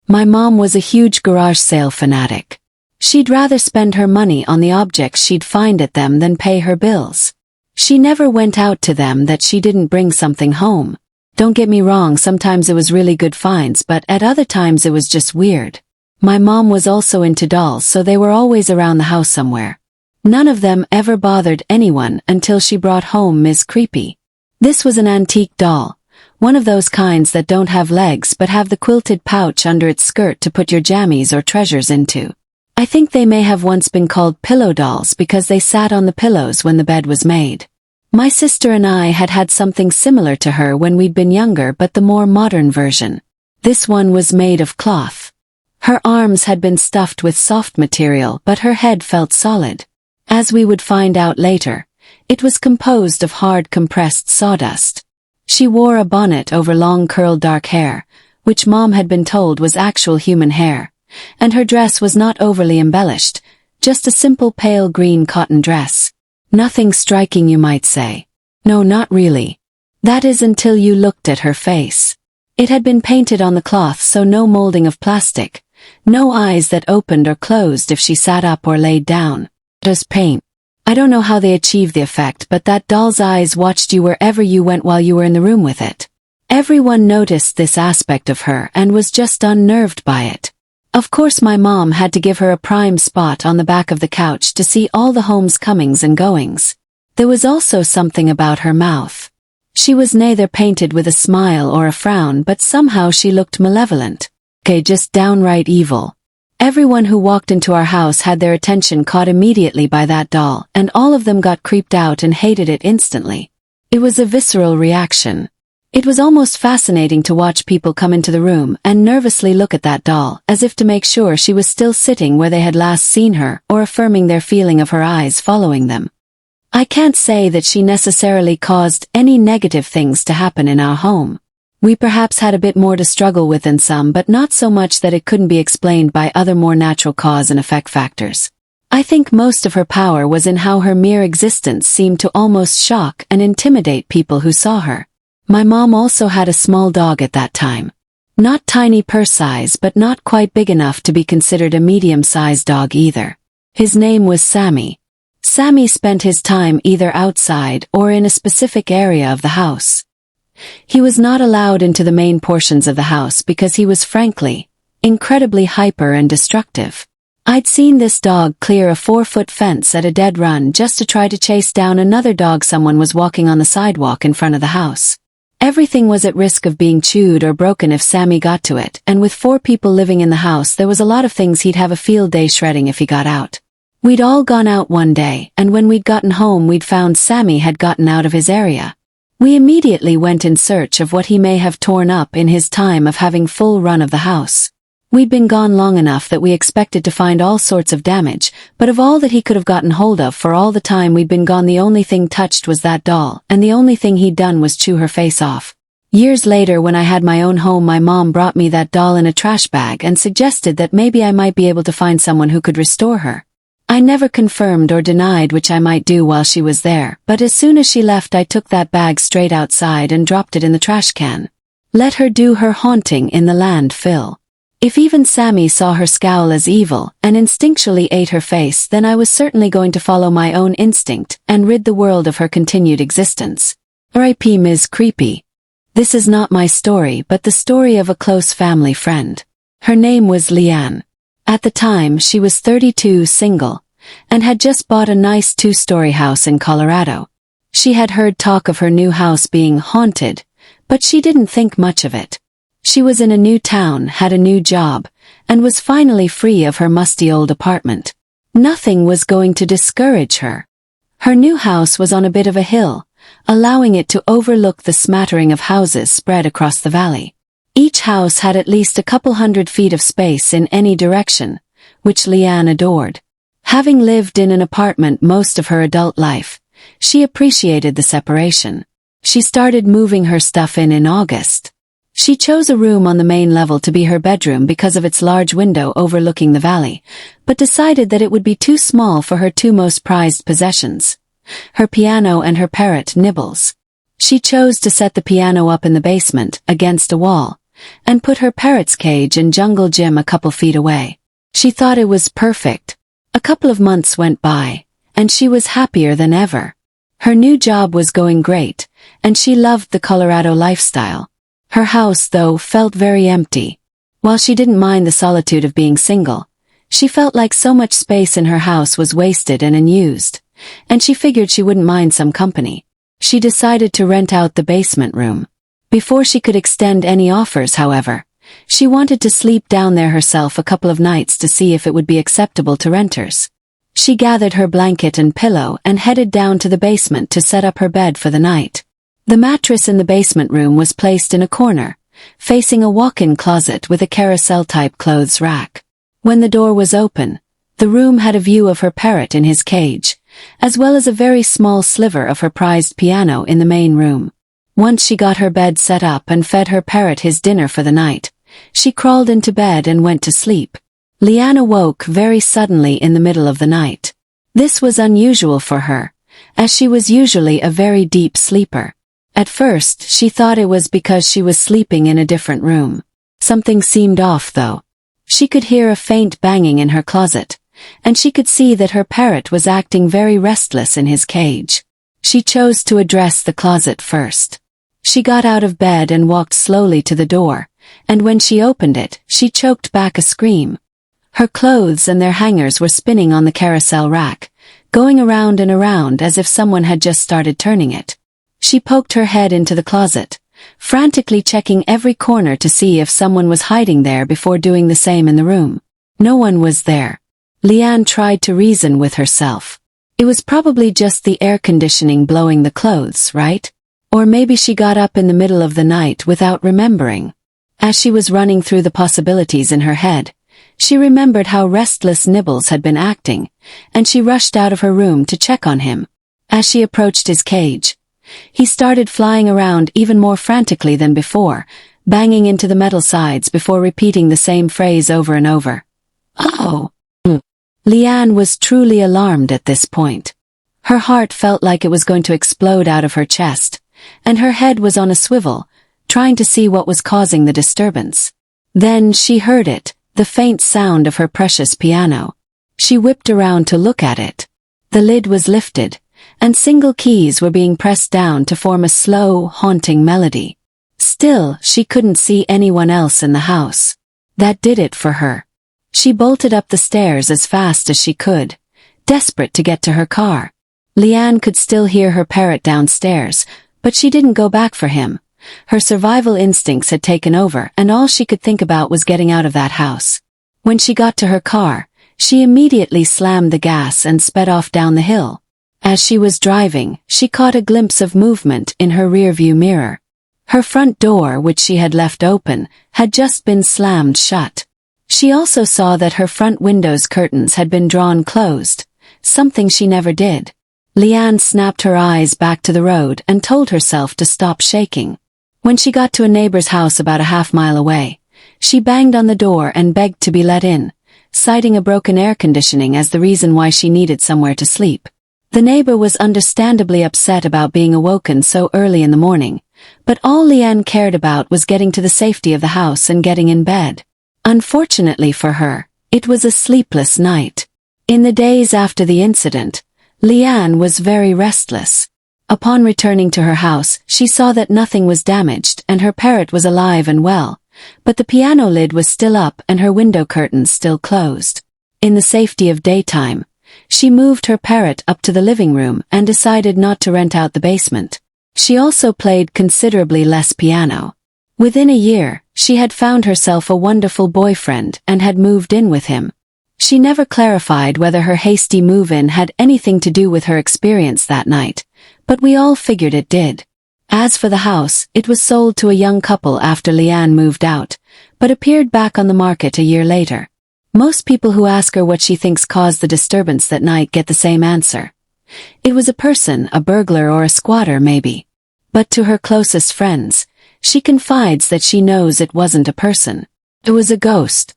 My mom was a huge garage sale fanatic. She'd rather spend her money on the objects she'd find at them than pay her bills. She never went out to them that she didn't bring something home. Don't get me wrong, sometimes it was really good finds, but at other times it was just weird. My mom was also into dolls, so they were always around the house somewhere. None of them ever bothered anyone until she brought home Ms. Creepy. This was an antique doll, one of those kinds that don't have legs but have the quilted pouch under its skirt to put your jammies or treasures into. I think they may have once been called pillow dolls because they sat on the pillows when the bed was made. My sister and I had had something similar to her when we'd been younger, but the more modern version. This one was made of cloth. Her arms had been stuffed with soft material, but her head felt solid. As we would find out later, it was composed of hard compressed sawdust. She wore a bonnet over long curled dark hair, which Mom had been told was actual human hair, and her dress was not overly embellished, just a simple pale green cotton dress. Nothing striking, you might say. No, not really. That is until you looked at her face. It had been painted on the cloth, so no molding of plastic, no eyes that opened or closed if she sat up or laid down. Just paint. I don't know how they achieved the effect, but that doll's eyes watched you wherever you went while you were in the room with it. Everyone noticed this aspect of her and was just unnerved by it. Of course, my mom had to give her a prime spot on the back of the couch to see all the home's comings and goings. There was also something about her mouth. She was neither painted with a smile or a frown, but somehow she looked malevolent. Okay, just downright evil. Everyone who walked into our house had their attention caught immediately by that doll, and all of them got creeped out and hated it instantly. It was a visceral reaction. It was almost fascinating to watch people come into the room and nervously look at that doll, as if to make sure she was still sitting where they had last seen her, or affirming their feeling of her eyes following them. I can't say that she necessarily caused any negative things to happen in our home. We perhaps had a bit more to struggle with than some, but not so much that it couldn't be explained by other more natural cause and effect factors. I think most of her power was in how her mere existence seemed to almost shock and intimidate people who saw her. My mom also had a small dog at that time. Not tiny purse size, but not quite big enough to be considered a medium-sized dog either. His name was Sammy. Sammy spent his time either outside or in a specific area of the house. He was not allowed into the main portions of the house because he was, frankly, incredibly hyper and destructive. I'd seen this dog clear a 4-foot fence at a dead run just to try to chase down another dog someone was walking on the sidewalk in front of the house. Everything was at risk of being chewed or broken if Sammy got to it, and with 4 people living in the house, there was a lot of things he'd have a field day shredding if he got out. We'd all gone out one day, and when we'd gotten home we'd found Sammy had gotten out of his area. We immediately went in search of what he may have torn up in his time of having full run of the house. We'd been gone long enough that we expected to find all sorts of damage, but of all that he could have gotten hold of for all the time we'd been gone, the only thing touched was that doll, and the only thing he'd done was chew her face off. Years later, when I had my own home, my mom brought me that doll in a trash bag and suggested that maybe I might be able to find someone who could restore her. I never confirmed or denied which I might do while she was there, but as soon as she left I took that bag straight outside and dropped it in the trash can. Let her do her haunting in the landfill. If even Sammy saw her scowl as evil and instinctually ate her face, then I was certainly going to follow my own instinct and rid the world of her continued existence. R.I.P. Ms. Creepy. This is not my story, but the story of a close family friend. Her name was Leanne. At the time, she was 32, single, and had just bought a nice 2-story house in Colorado. She had heard talk of her new house being haunted, but she didn't think much of it. She was in a new town, had a new job, and was finally free of her musty old apartment. Nothing was going to discourage her. Her new house was on a bit of a hill, allowing it to overlook the smattering of houses spread across the valley. Each house had at least a couple 100 feet of space in any direction, which Leanne adored. Having lived in an apartment most of her adult life, she appreciated the separation. She started moving her stuff in August. She chose a room on the main level to be her bedroom because of its large window overlooking the valley, but decided that it would be too small for her 2 most prized possessions, her piano and her parrot, Nibbles. She chose to set the piano up in the basement, against a wall, and put her parrot's cage in jungle gym a couple feet away. She thought it was perfect. A couple of months went by, and she was happier than ever. Her new job was going great, and she loved the Colorado lifestyle. Her house, though, felt very empty. While she didn't mind the solitude of being single, she felt like so much space in her house was wasted and unused, and she figured she wouldn't mind some company. She decided to rent out the basement room. Before she could extend any offers, however, she wanted to sleep down there herself a couple of nights to see if it would be acceptable to renters. She gathered her blanket and pillow and headed down to the basement to set up her bed for the night. The mattress in the basement room was placed in a corner, facing a walk-in closet with a carousel-type clothes rack. When the door was open, the room had a view of her parrot in his cage, as well as a very small sliver of her prized piano in the main room. Once she got her bed set up and fed her parrot his dinner for the night, she crawled into bed and went to sleep. Leanne awoke very suddenly in the middle of the night. This was unusual for her, as she was usually a very deep sleeper. At first, she thought it was because she was sleeping in a different room. Something seemed off, though. She could hear a faint banging in her closet, and she could see that her parrot was acting very restless in his cage. She chose to address the closet first. She got out of bed and walked slowly to the door, and when she opened it, she choked back a scream. Her clothes and their hangers were spinning on the carousel rack, going around and around as if someone had just started turning it. She poked her head into the closet, frantically checking every corner to see if someone was hiding there before doing the same in the room. No one was there. Leanne tried to reason with herself. It was probably just the air conditioning blowing the clothes, right? Or maybe she got up in the middle of the night without remembering. As she was running through the possibilities in her head, she remembered how restless Nibbles had been acting, and she rushed out of her room to check on him. As she approached his cage, he started flying around even more frantically than before, banging into the metal sides before repeating the same phrase over and over. Oh! Leanne was truly alarmed at this point. Her heart felt like it was going to explode out of her chest, and her head was on a swivel, trying to see what was causing the disturbance. Then she heard it, the faint sound of her precious piano. She whipped around to look at it. The lid was lifted, and single keys were being pressed down to form a slow, haunting melody. Still, she couldn't see anyone else in the house. That did it for her. She bolted up the stairs as fast as she could, desperate to get to her car. Leanne could still hear her parrot downstairs, but she didn't go back for him. Her survival instincts had taken over, and all she could think about was getting out of that house. When she got to her car, she immediately slammed the gas and sped off down the hill. As she was driving, she caught a glimpse of movement in her rearview mirror. Her front door, which she had left open, had just been slammed shut. She also saw that her front window's curtains had been drawn closed, something she never did. Leanne snapped her eyes back to the road and told herself to stop shaking. When she got to a neighbor's house about a half-mile away, she banged on the door and begged to be let in, citing a broken air conditioning as the reason why she needed somewhere to sleep. The neighbor was understandably upset about being awoken so early in the morning, but all Leanne cared about was getting to the safety of the house and getting in bed. Unfortunately for her, it was a sleepless night. In the days after the incident, Leanne was very restless. Upon returning to her house, she saw that nothing was damaged and her parrot was alive and well, but the piano lid was still up and her window curtains still closed. In the safety of daytime, she moved her parrot up to the living room and decided not to rent out the basement. She also played considerably less piano. Within a year, she had found herself a wonderful boyfriend and had moved in with him. She never clarified whether her hasty move-in had anything to do with her experience that night, but we all figured it did. As for the house, it was sold to a young couple after Leanne moved out, but appeared back on the market a year later. Most people who ask her what she thinks caused the disturbance that night get the same answer. It was a person, a burglar or a squatter maybe. But to her closest friends, she confides that she knows it wasn't a person. It was a ghost.